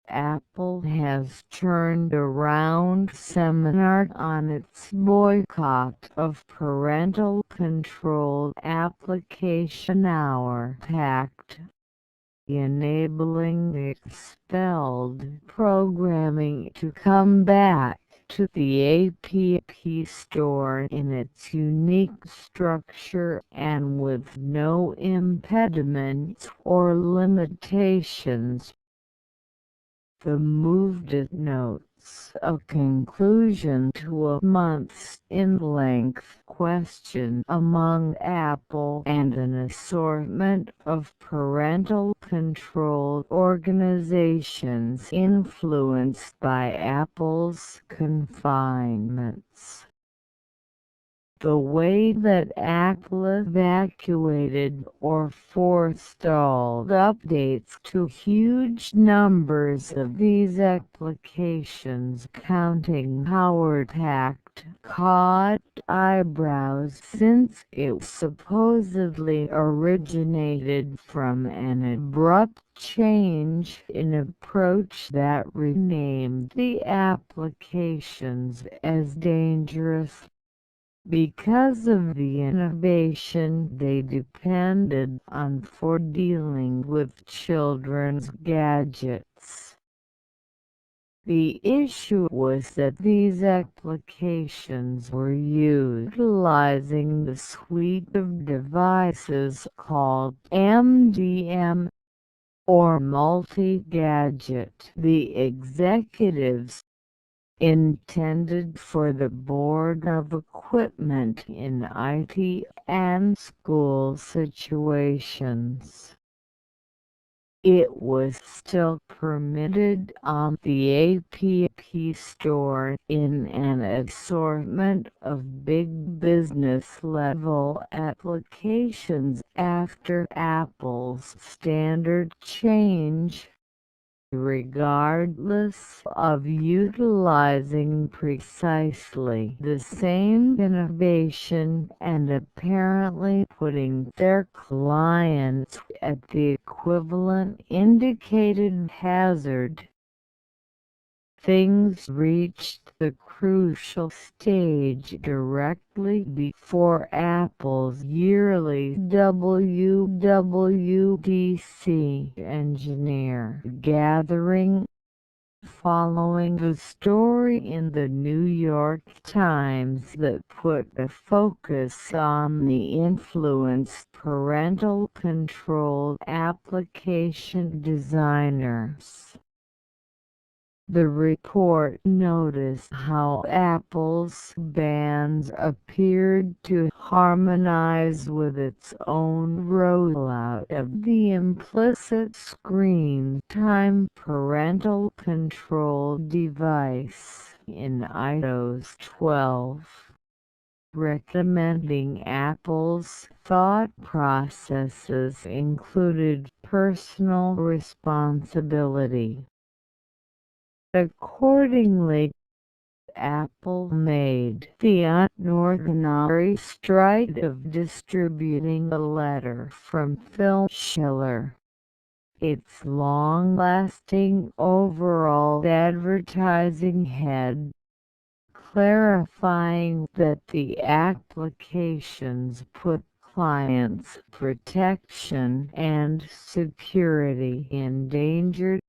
Apple has turned around seminar on its boycott of parental control application OurPact, enabling expelled programming to come back to the App Store in its unique structure and with no impediments or limitations. The move denotes a conclusion to a months-in-length question among Apple and an assortment of parental control organizations influenced by Apple's confinements. The way that Apple evacuated or forestalled updates to huge numbers of these applications counting OurPact caught eyebrows since it supposedly originated from an abrupt change in approach that renamed the applications as dangerous. Because of the innovation they depended on for dealing with children's gadgets. The issue was that these applications were utilizing the suite of devices called MDM, or multi-gadget. The executives intended for the Board of Equipment in IT and school situations. It was still permitted on the App Store in an assortment of big business-level applications after Apple's standard change. Regardless of utilizing precisely the same innovation and apparently putting their clients at the equivalent indicated hazard. Things reached the crucial stage directly before Apple's yearly WWDC engineer gathering. Following the story in the New York Times that put a focus on the influenced parental control application designers. The report noticed how Apple's bans appeared to harmonize with its own rollout of the implicit screen time parental control device in iOS 12, recommending Apple's thought processes included personal responsibility. Accordingly, Apple made the unorthodox stride of distributing a letter from Phil Schiller, its long-lasting overall advertising head, clarifying that the applications put clients' protection and security in danger,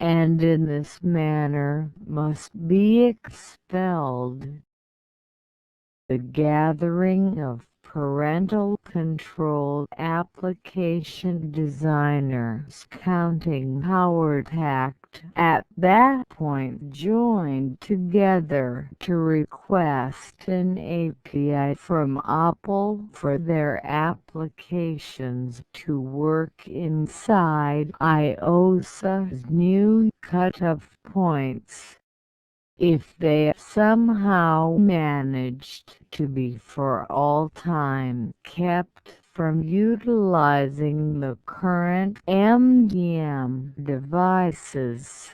and in this manner must be expelled. The gathering of parental control application designers counting OurPact at that point joined together to request an API from Apple for their applications to work inside iOS's new cutoff points. If they somehow managed to be for all time kept from utilizing the current MDM devices.